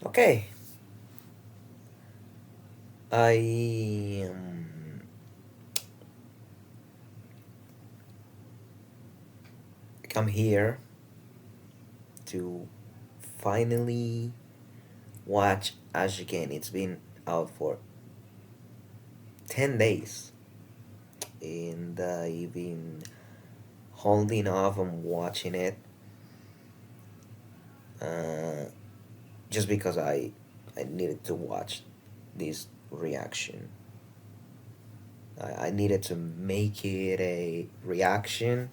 Okay, I come here to finally watch Ash again. It's been out for 10 days, and I've been holding off on watching it uh, just because I needed to watch this reaction. I needed to make it a reaction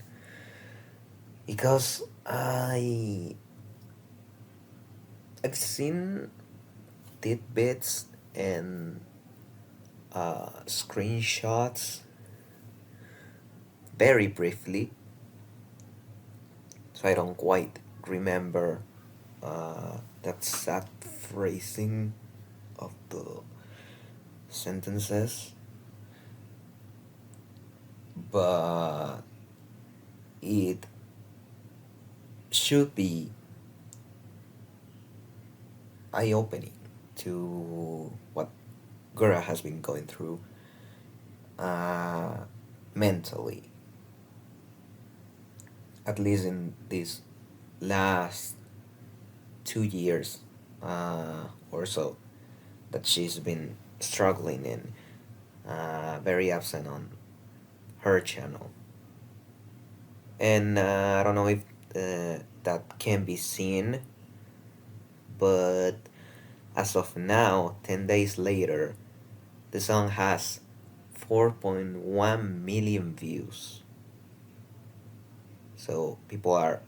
because I've seen tidbits and screenshots very briefly, so I don't quite remember the exact phrasing of the sentences, but it should be eye opening to what Gura has been going through uh, mentally, at least in these last 2 years or so that she's been struggling and very absent on her channel. And I don't know if that can be seen, but as of now, 10 days later, the song has 4.1 million views. So people are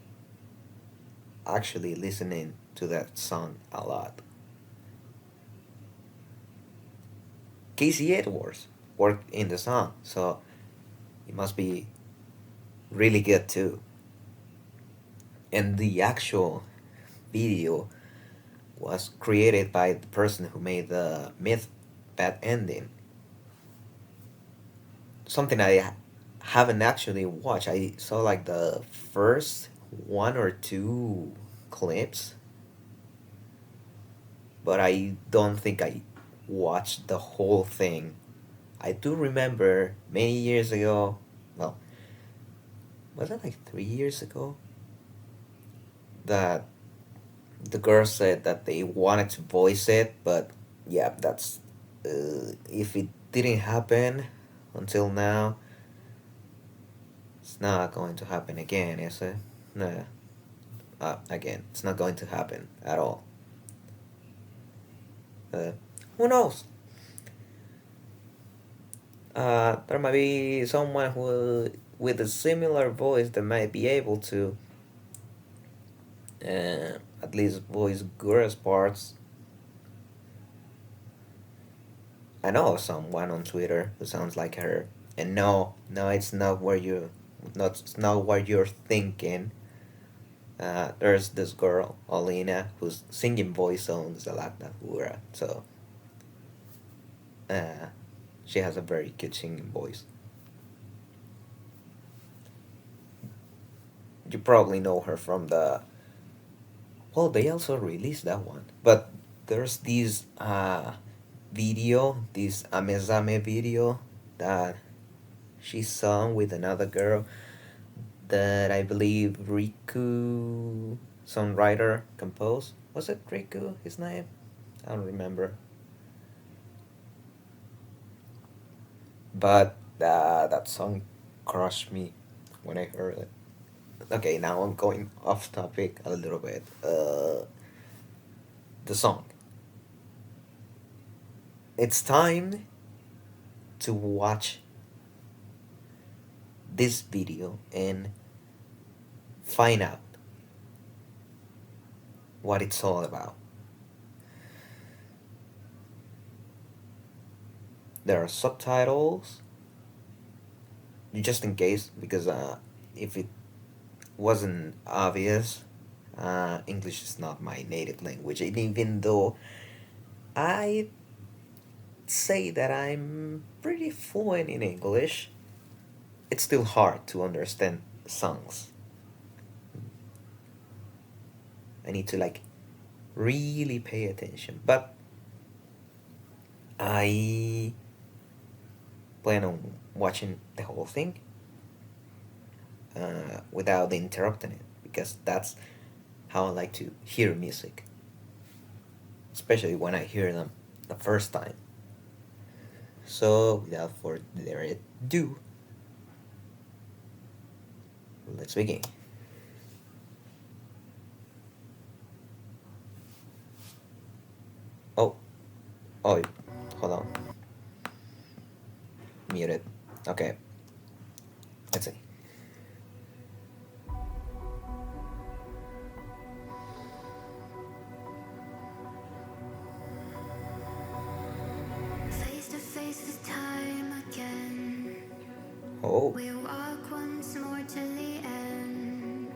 actually listening to that song a lot. Casey Edwards worked in the song, so it must be really good too. And the actual video was created by the person who made the Myth Bad Ending. Something I haven't actually watched. I saw like the first one or two clips, but I don't think I watched the whole thing. I do remember many years ago, well, was it like 3 years ago, that the girl said that they wanted to voice it, but yeah, that's if it didn't happen until now, it's not going to happen again, is it? No. Again, it's not going to happen at all. Uh, who knows? There might be someone who with a similar voice that might be able to at least voice Gura's parts. I know someone on Twitter who sounds like her, and no, it's not where you, not it's not what you're thinking. There's this girl, Alina, whose singing voice sounds like that Gura, so uh, she has a very good singing voice. You probably know her from the, well, they also released that one, but there's this video, this Amezame video that she sung with another girl that I believe Riku, songwriter, composed. Was it Riku, his name? I don't remember. But that song crushed me when I heard it. Okay, now I'm going off topic a little bit. The song. It's time to watch this video and find out what it's all about. There are subtitles, just in case, because if it wasn't obvious, English is not my native language, and even though I say that I'm pretty fluent in English, it's still hard to understand songs. I need to like really pay attention. But I plan on watching the whole thing without interrupting it, because that's how I like to hear music, especially when I hear them the first time. So, without further ado, let's begin. Oh, oh, hold on. Muted. Okay, let's see. Face to face this time again. Oh, We walk once more to the end.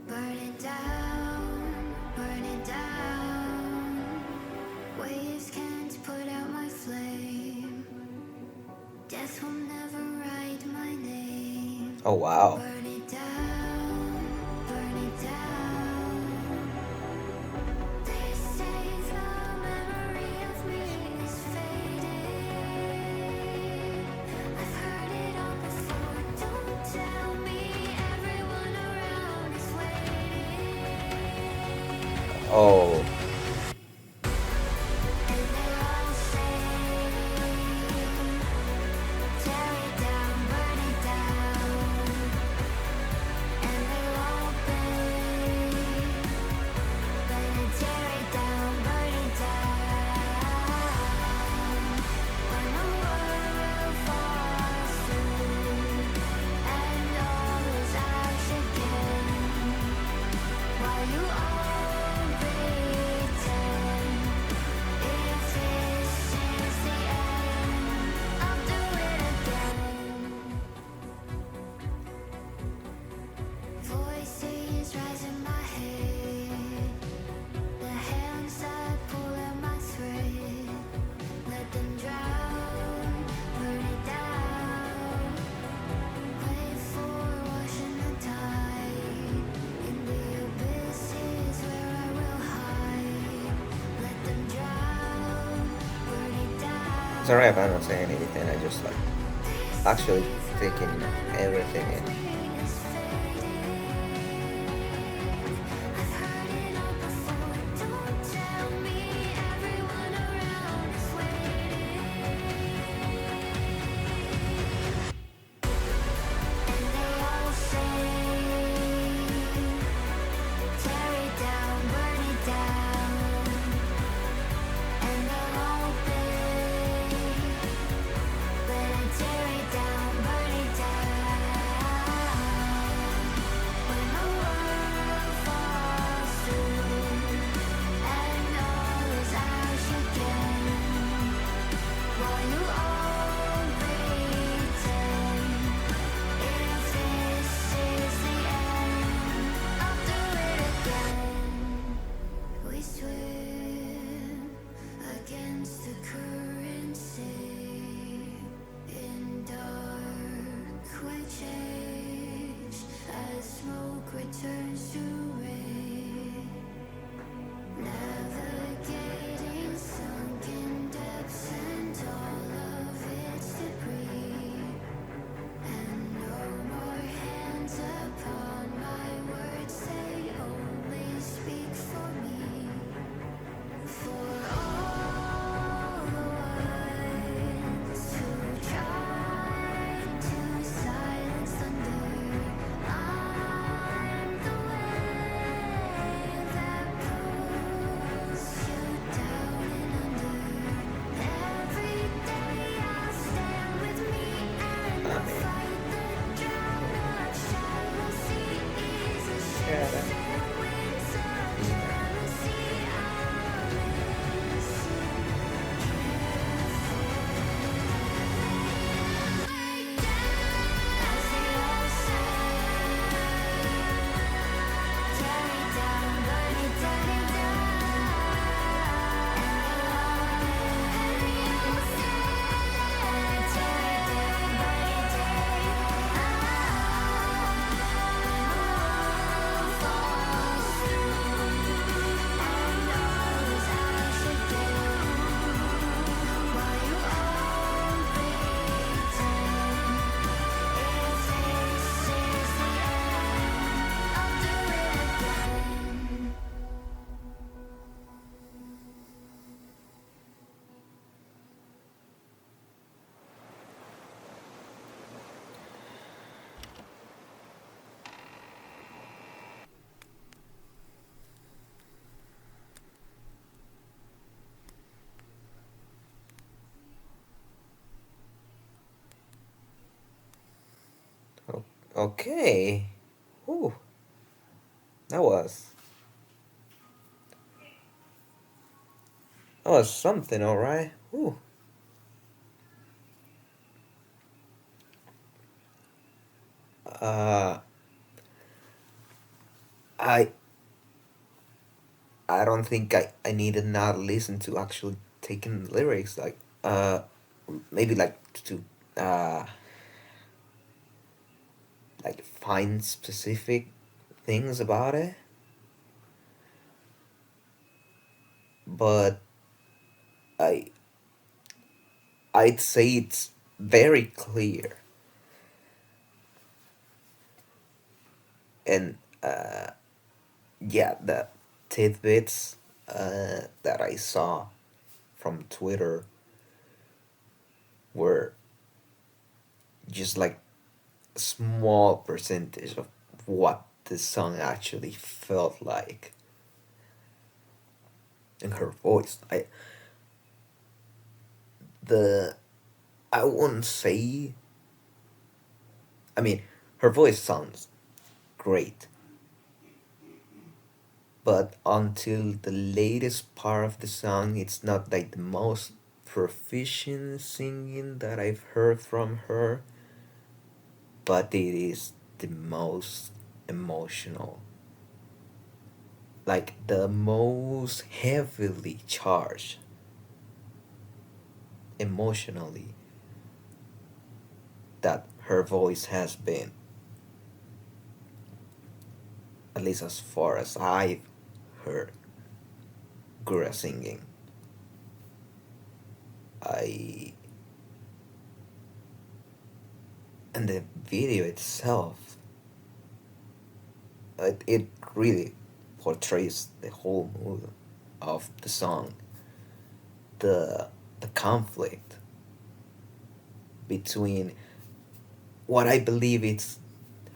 Burn it down, burn it down. Waves can't put out my flame. Death will never write my name. oh wow. Burn it down, burn it down. They say the memory of me is fading. I've heard it all before. Don't tell me everyone around is waiting. Oh, And they all say, tear it down, burn it down. And they won't bend. Gonna tear it down, burn it down. When the world falls through and all is ash again, while you all pretend, if this is the end, I'll do it again. Voices rise in my head, the hands that pull at my thread. Let them drown, burn it down. Wait for washing the tide. In the abysses where I will hide. Let them drown, burn it down. sorry if I'm not saying anything. I just like actually taking everything in. Is fading. I've heard it all before. Don't tell me everyone around is waiting. And they all say, tear it down, burn it down. And they'll all bend. Better tear it down, burn it down. When the world falls through and all is ash again, while you all pretend, if this is the end, I'll do it again. We swim against the current, safe in dark. We change as smoke returns to rain. Navigating sunken depths and all of its debris. And no more hands upon my words, they only speak for me. For all the ones who tried to silence thunder, I'm the wind. Okay. Ooh, that was something, all right. Ooh. Uh, I I don't think I needed not listen to actually taking lyrics maybe to uh find specific things about it, but I I'd say it's very clear, and yeah, the tidbits that I saw from Twitter were just like a small percentage of what the song actually felt like in her voice. The I wouldn't say. I mean, her voice sounds great, but until the latest part of the song, it's not like the most proficient singing that I've heard from her, but it is the most emotional, like the most heavily charged emotionally that her voice has been, at least as far as I've heard Gura singing. I and the video itself, it really portrays the whole mood of the song, the the conflict between what I believe it's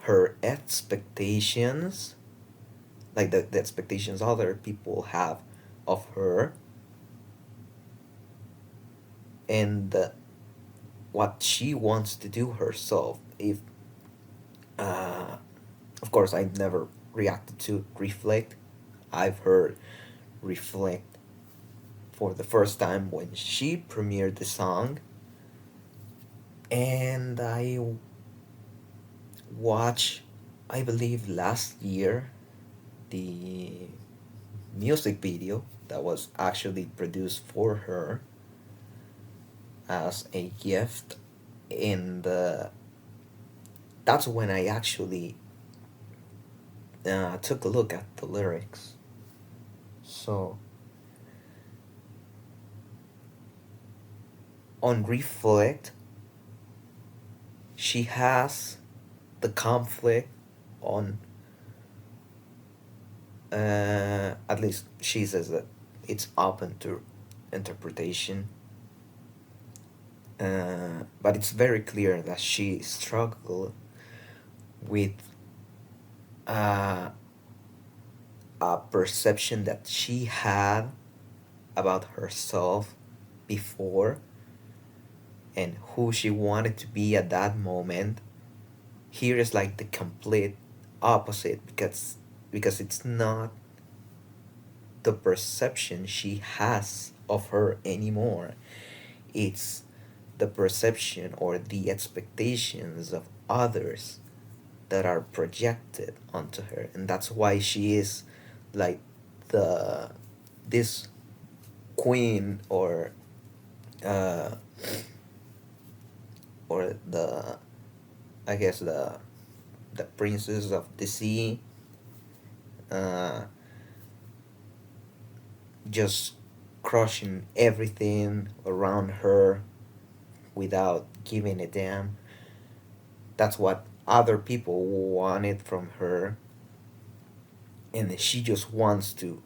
her expectations, like the expectations other people have of her, and what she wants to do herself. If uh, of course I've never reacted to Reflect. I've heard Reflect for the first time when she premiered the song, and I watched, I believe last year, the music video that was actually produced for her as a gift, and that's when I actually took a look at the lyrics. So on Reflect, she has the conflict on, at least she says that it's open to interpretation, but it's very clear that she struggled with uh, a perception that she had about herself before and who she wanted to be at that moment. Here is like the complete opposite, because it's not the perception she has of her anymore. It's the perception or the expectations of others that are projected onto her, and that's why she is like the this queen, uh or the, I guess, the princess of the sea, uh just crushing everything around her without giving a damn. That's what other people wanted from her, and she just wants to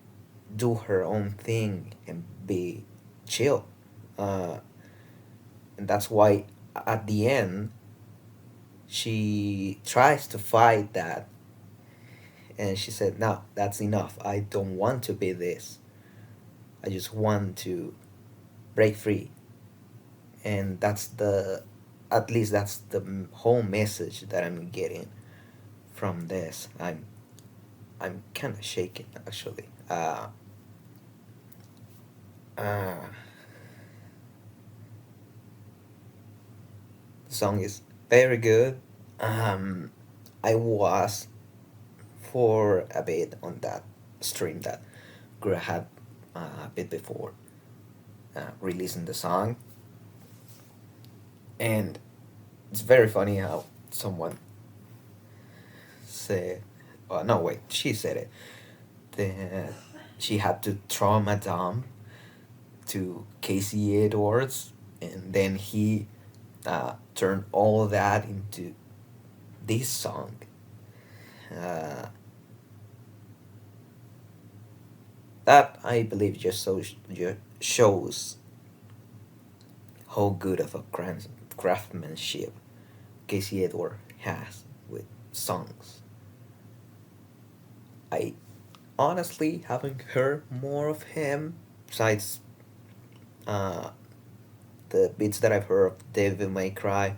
do her own thing and be chill. Uh, and that's why at the end she tries to fight that, and she said, "No, that's enough. I don't want to be this. I just want to break free." And that's the, at least that's the whole message that I'm getting from this. I'm kind of shaking actually. Uh, the song is very good. Um, I was for a bit on that stream that Gura had a bit before releasing the song, and it's very funny how someone said, no wait, she said it, that she had to trauma dump to Casey Edwards, and then he turned all that into this song. Uh, that I believe just shows how good of a craftsmanship Casey Edward has with songs. I honestly haven't heard more of him besides uh, the bits that I've heard of Devil May Cry.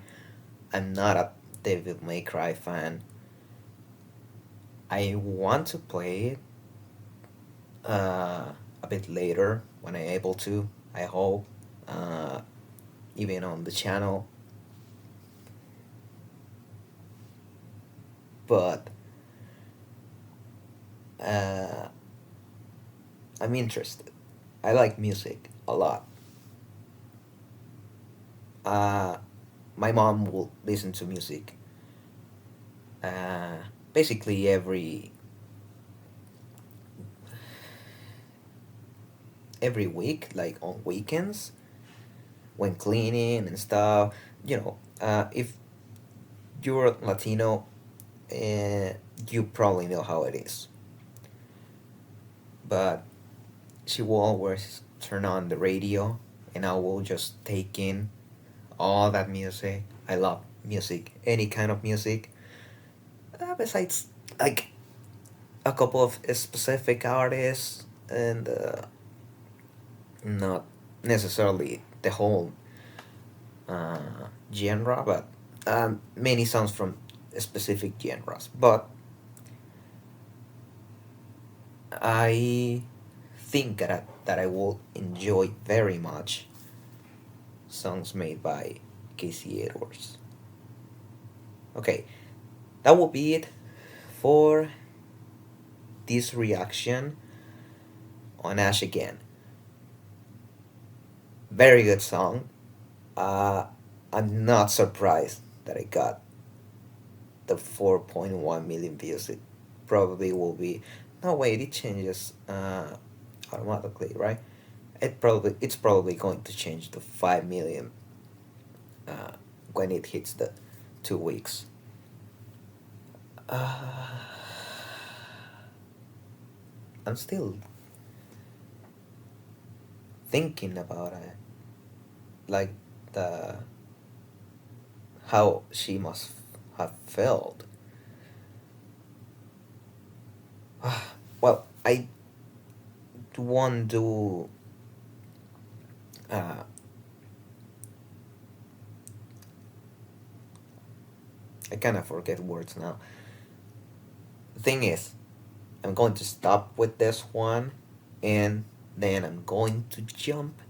I'm not a Devil May Cry fan. I want to play it a bit later when I'm able to. I hope, uh, even on the channel. But uh, I'm interested. I like music a lot. Uh, my mom will listen to music uh, basically every week, like on weekends when cleaning and stuff. If you're Latino, you probably know how it is. But she will always turn on the radio, and I will just take in all that music. I love music, any kind of music. Besides, like a couple of specific artists, and not necessarily the whole genre, but many songs from specific genres. But I think that I will enjoy very much songs made by Casey Edwards. Okay, that will be it for this reaction on Ash Again. Very good song. Uh, I'm not surprised that I got the 4.1 million views. It probably will be. No, wait, it changes automatically, right? It's probably going to change to 5 million uh, when it hits the 2 weeks. Uh, I'm still thinking about it, like the how she must have felt. Well, I won't do. Uh, I kind of forget words now. The thing is, I'm going to stop with this one, and then I'm going to jump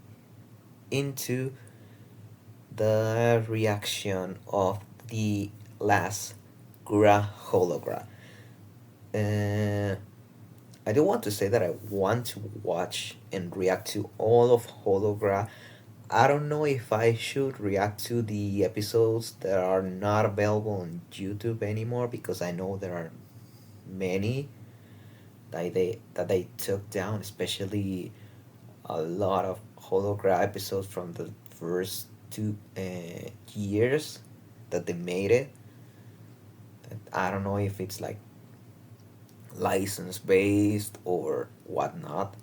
into the reaction of the last Gura Hologra. Uh, I do want to say that I want to watch and react to all of Hologra. I don't know if I should react to the episodes that are not available on YouTube anymore, because I know there are many that they took down, especially a lot of Hologra episodes from the first 2 years that they made it. I don't know if it's like license based or whatnot,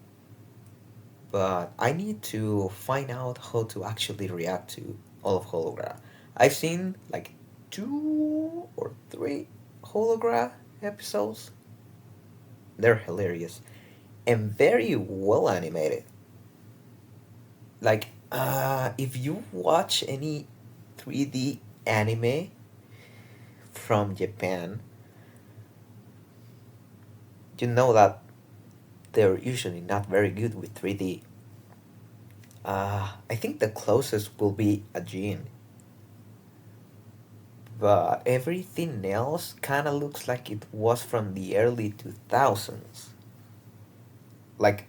but I need to find out how to actually react to all of Hologra. I've seen like 2 or 3 Hologra episodes. They're hilarious and very well animated. Like, if you watch any 3D anime from Japan, you know that they're usually not very good with 3D. I think the closest will be a gene, but everything else kind of looks like it was from the early 2000s. Like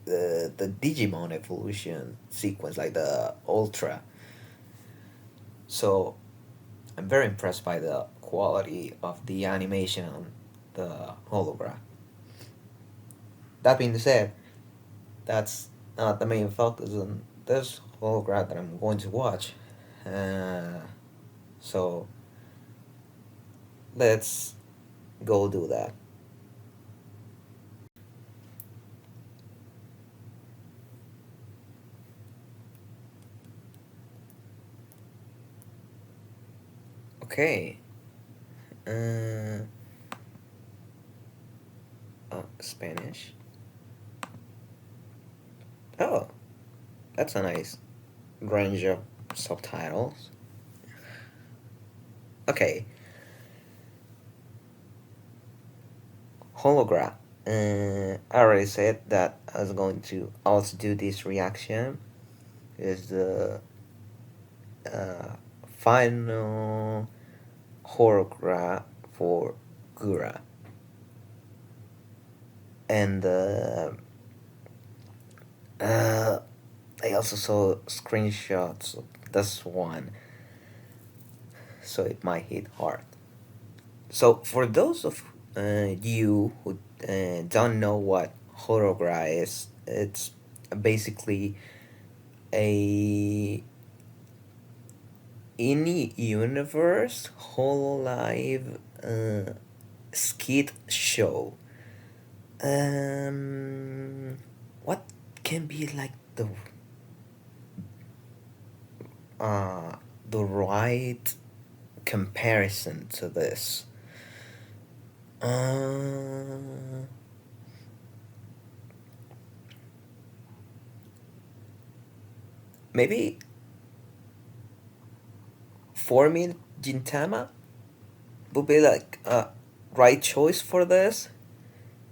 the Digimon evolution sequence, like the Ultra. So I'm very impressed by the quality of the animation on the Hologra. That being said, that's not the main focus on this Hologram that I'm going to watch. Uh, so let's go do that. Okay. Uh, Spanish. Oh, that's a nice range of subtitles. Okay. Hologram. I already said that I was going to also do this reaction. Is the final Hologram for Gura. And I also saw screenshots of this one, so it might hit hard. So for those of you who don't know what Hologra is, it's basically a in-universe hololive skit show. What can be like uh, the right comparison to this? Maybe for me, Gintama would be like a right choice for this.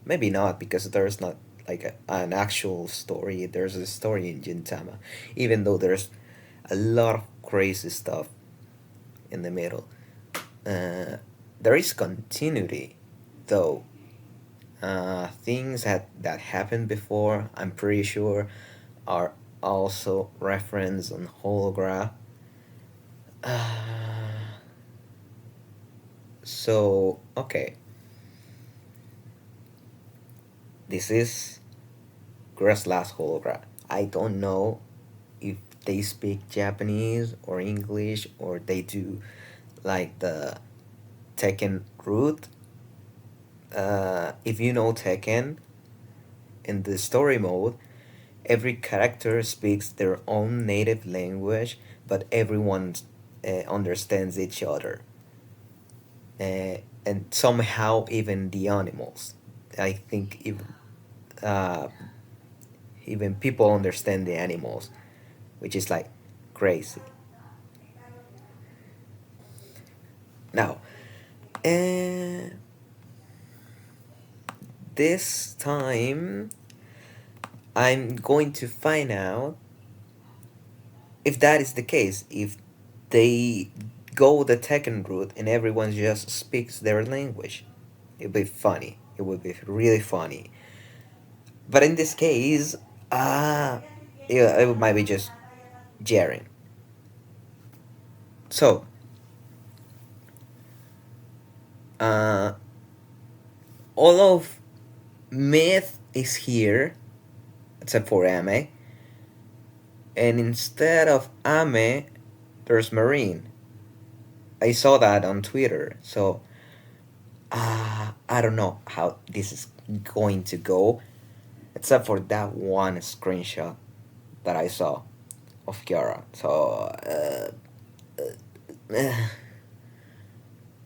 Maybe not, because there's not like an actual story. There's a story in Gintama, even though there's a lot of crazy stuff in the middle. There is continuity, though. Things that happened before, I'm pretty sure, are also referenced on Hologra. So, okay. This is Gura's last Hologra. I don't know if they speak Japanese or English, or they do like the Tekken route. If you know Tekken, in the story mode, every character speaks their own native language, but everyone understands each other. And somehow even the animals. I think uh, even people understand the animals, which is like crazy. Now, uh, this time I'm going to find out if that is the case, if they go the Tekken route and everyone just speaks their language. It would be funny. It would be really funny. But in this case, yeah, it might be just Jaren. So, uh, all of myth is here, except for Ame. And instead of Ame, there's Marine. I saw that on Twitter. So, I don't know how this is going to go, except for that one screenshot that I saw of Kiara. So,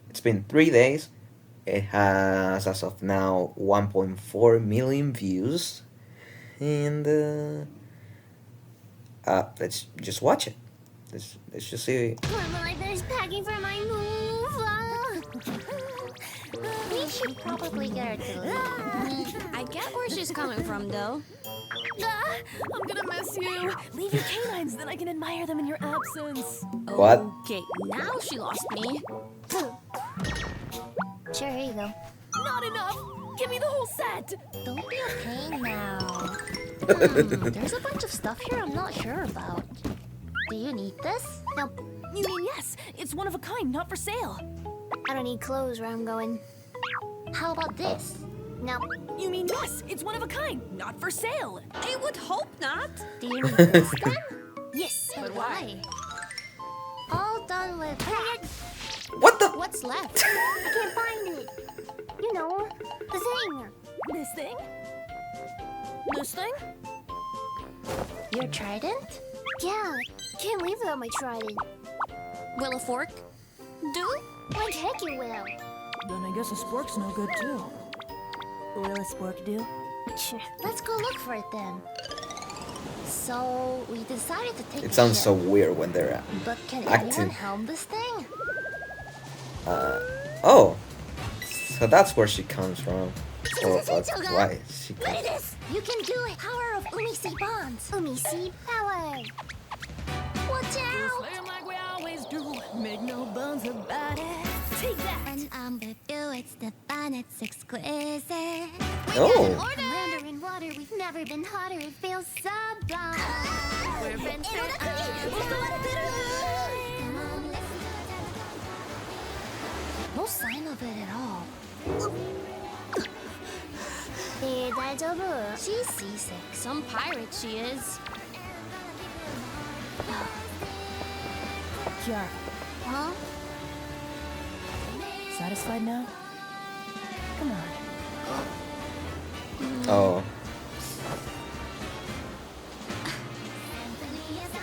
it's been 3 days. It has, as of now, 1.4 million views. And let's just watch it. Let's just see. Carmelite is packing for my move. We should probably get her to leave. I get where she's coming from, though. I'm gonna miss you. Leave your canines, then I can admire them in your absence. What? Okay, now she lost me. Sure, here you go. Not enough. Give me the whole set. Don't be a pain now. There's a bunch of stuff here I'm not sure about. Do you need this? Nope. You mean yes? It's one of a kind, not for sale. I don't need clothes where I'm going. How about this? Nope. You mean yes? It's one of a kind, not for sale. I would hope not. Do you need this then? Yes. But why? All done with. What the? What's left? I can't find it. You know, the thing. This thing? This thing? Your trident? Yeah. Can't leave without my trident. Will a fork do? Like heck you will. Then I guess a spork's no good too. Will a spork do? Sure. Let's go look for it then. So we decided to take. It the sounds ship. so weird when they're But can acting. anyone helm this thing? Oh, so that's where she comes from. Or why she Look comes. at this! You can do it! Power of Umisi bonds! Umisi power! Watch out! Slam like we always do. Make no bones about it. Take that. When I'm with you, it's the fun, it's exquisite. Oh, Commander in water, we've never been hotter, it feels sublime. We're friends for No sign of it at all. She's seasick. Some pirate she is. Kiara, Huh? satisfied now? Come on. oh,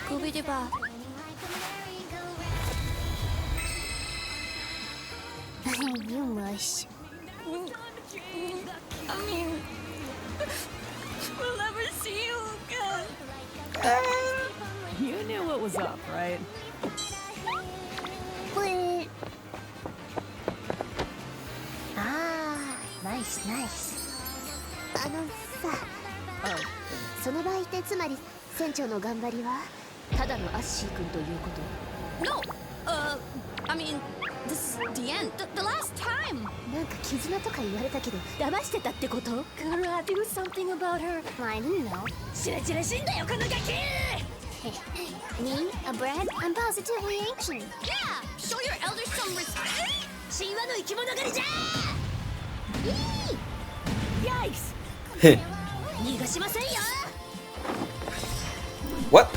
Kubidiba. You mush. I mean, we'll never see you again. You knew what was up, right? But... Ah, nice, nice. あのさ、その場合ってつまり船長の頑張りはただのアッシー君ということ No, I mean, this is the end. The last time. なんか絆とか言われたけど騙してたってこと Gura, do something about her. I didn't know. チラチラ死んだよ、このガキ Me? A brat? I'm positively ancient. Yeah, show your elders some respect. 神話の生き物狩りじゃ Yikes! 逃がしませんよ what?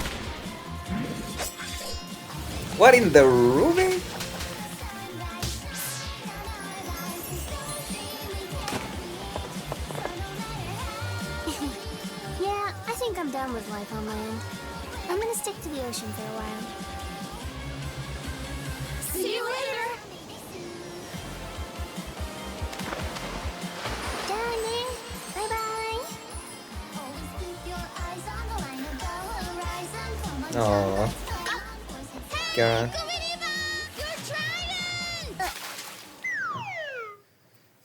What in the ruby? Yeah, I think I'm done with life on land. I'm gonna stick to the ocean for a while. See you later. Darling, bye-bye. Oh, Kiara. Kubidiba, your trident.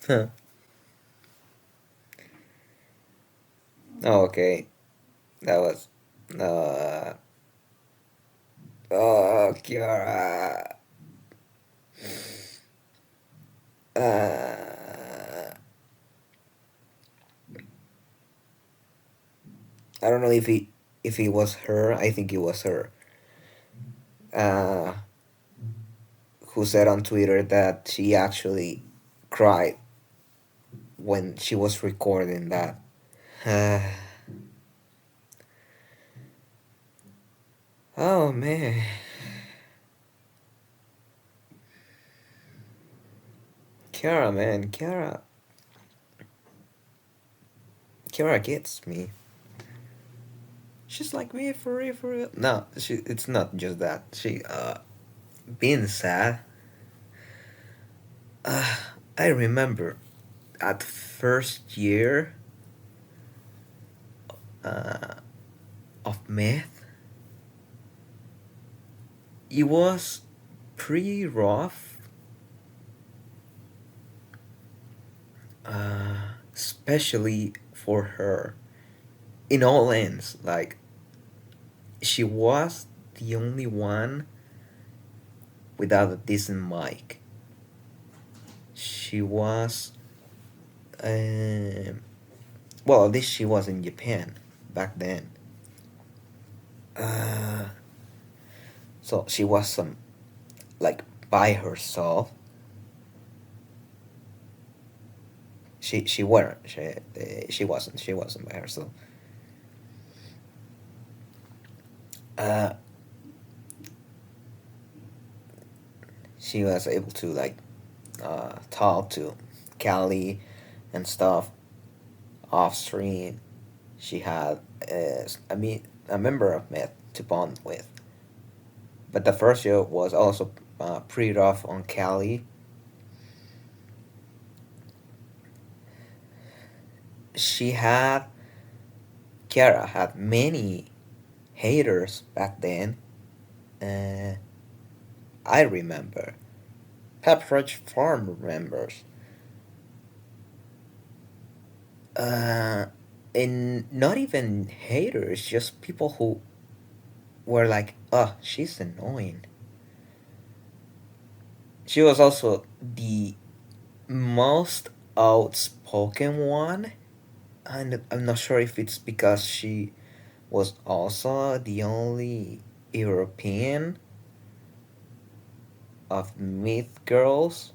Huh. Oh, okay. That was. Oh, Kiara. I don't know if it was her. I think it was her. Who said on Twitter that she actually cried when she was recording that. Oh man. Kiara, man, Kiara gets me. She's like me for real, for real. No, it's not just that. She being sad. I remember at first year of math, it was pretty rough. especially for her in all ends. Like, she was the only one without a decent mic. She was, um, well, at least she was in Japan back then. Uh, so she was like by herself. She weren't. She wasn't by herself. Uh, she was able to like talk to Callie and stuff off stream. She had a member of Myth to bond with. But the first show was also pretty rough on Callie. She had Kiara had many haters back then. Uh, I remember. Pepperidge Farm remembers. Uh, and not even haters, just people who were like, "Oh, she's annoying." She was also the most outspoken one, and I'm not sure if it's because she was also the only European of Myth Girls.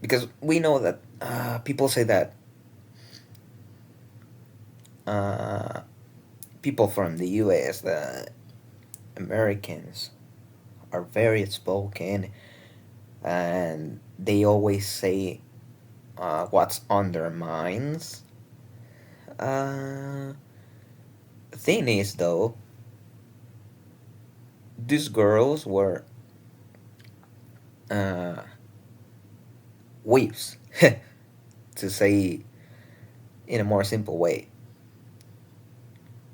Because we know that people say that uh, people from the US, the Americans, are very outspoken, and they always say what's on their minds. The thing is, though, these girls were uh, weaves, to say in a more simple way.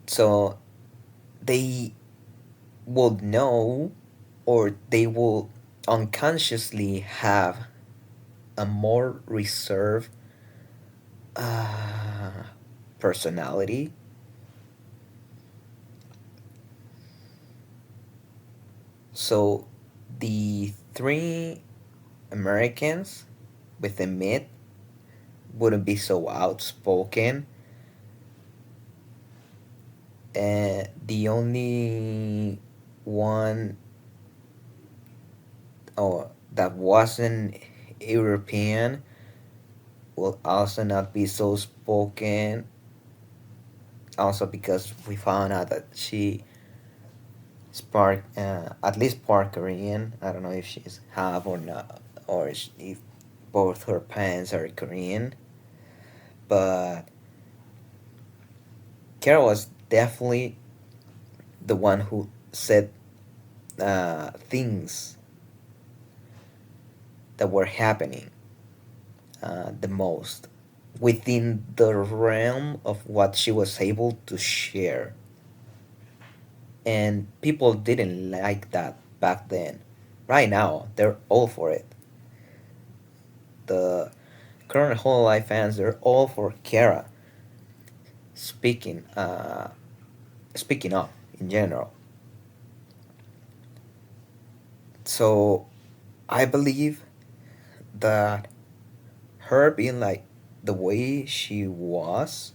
So they would know, or they will unconsciously have a more reserved uh, personality. So the three Americans with the myth wouldn't be so outspoken. The only one that wasn't European will also not be so spoken. Also, because we found out that she spark at least part Korean. I don't know if she's half or not, or if both her parents are Korean. But Kara was definitely the one who said things that were happening the most within the realm of what she was able to share. And people didn't like that back then. Right now, they're all for it. The current Hololive fans, they're all for Kiara speaking, speaking up in general. So I believe that her being like the way she was,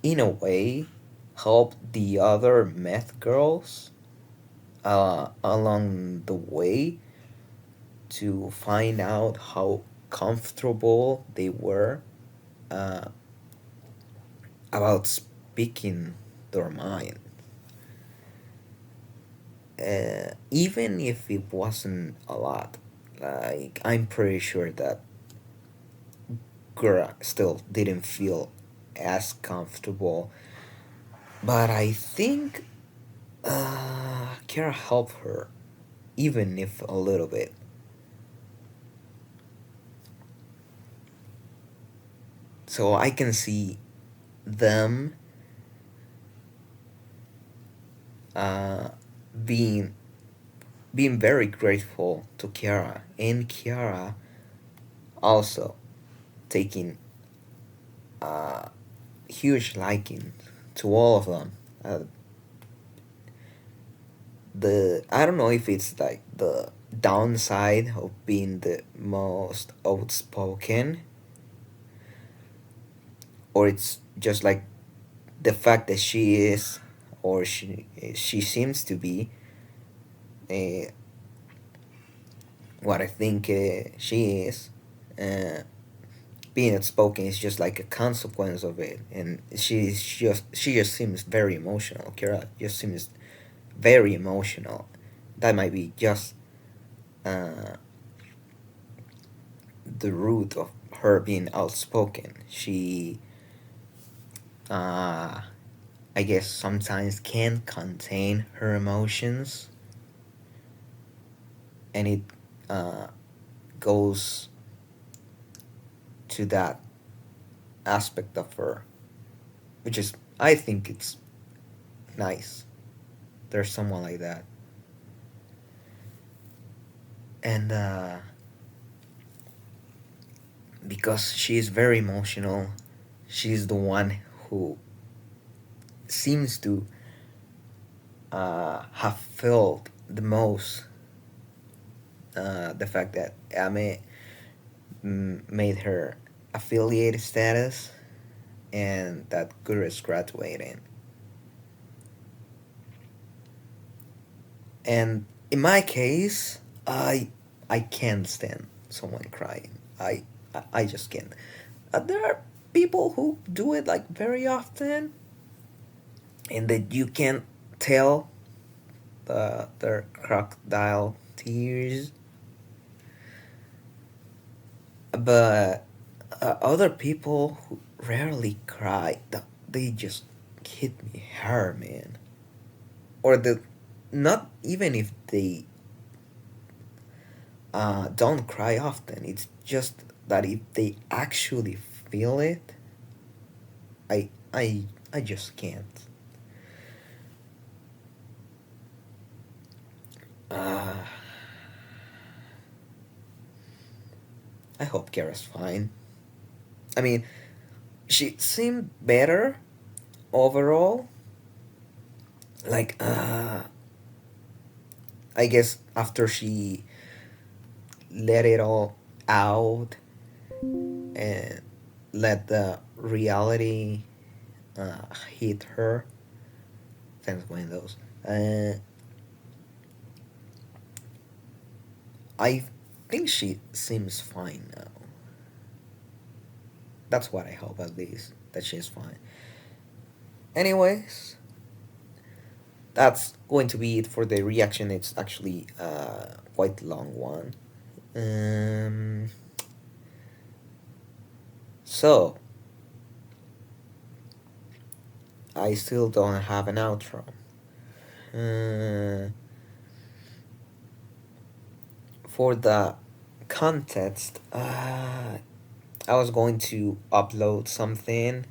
in a way, helped the other meth girls along the way to find out how comfortable they were uh, about speaking their mind. Even if it wasn't a lot, like, I'm pretty sure that Gura still didn't feel as comfortable. But I think Kara helped her, even if a little bit. So I can see them being being very grateful to Kiara, and Kiara also taking a huge liking to all of them. Uh, the I don't know if it's like the downside of being the most outspoken, or it's just like the fact that she is, or she seems to be, uh, what I think she is. Uh, Being outspoken is just like a consequence of it, and she just seems very emotional. Kira just seems very emotional. That might be just uh, the root of her being outspoken. She, uh, I guess, sometimes can't contain her emotions, and it uh, goes to that aspect of her, which is, I think it's nice. There's someone like that. And because she is very emotional, she's the one who seems to have felt the most the fact that Ame made her affiliate status and that Guru is graduating. And in my case, I can't stand someone crying. I just can't. There are people who do it like very often, and that you can't tell their crocodile tears. But other people who rarely cry, they just hit me hard, man. Or the not even if they don't cry often. It's just that if they actually feel it, I I I just can't. Uh, I hope Kara's fine. I mean, she seemed better overall. Like, I guess after she let it all out and let the reality hit her. Thanks, Windows. I think she seems fine now. That's what I hope, at least, that she's fine. Anyways, that's going to be it for the reaction. It's actually quite a long one. Um, so, I still don't have an outro. Uh, for the context, I was going to upload something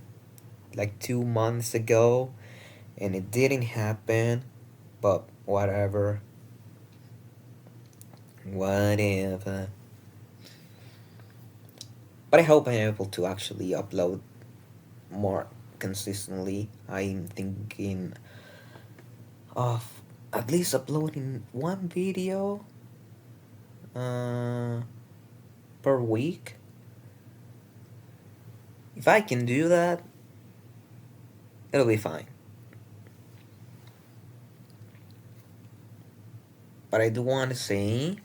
like 2 months ago, and it didn't happen, but whatever. Whatever. But I hope I'm able to actually upload more consistently. I'm thinking of at least uploading one video uh, per week. If I can do that, it'll be fine. But I do want to say,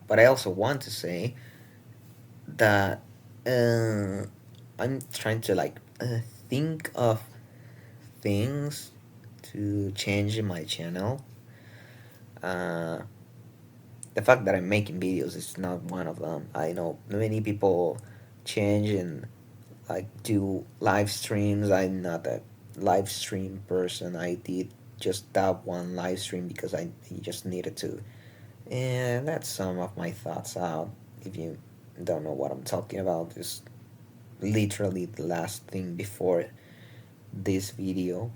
but I also want to say that I'm trying to like think of things to change in my channel. Uh, the fact that I'm making videos is not one of them. I know many people change and like do live streams. I'm not a live stream person. I did just that one live stream because I just needed to. And that's some of my thoughts out. If you don't know what I'm talking about, just literally the last thing before this video.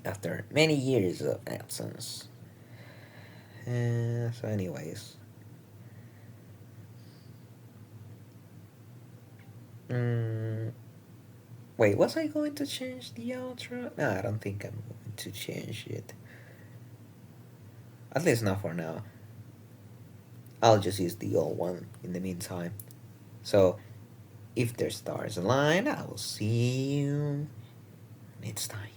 after many years of absence. So, anyways. Mm, wait, was I going to change the outro? No, I don't think I'm going to change it. At least not for now. I'll just use the old one in the meantime. So, if their stars align, I will see you next time.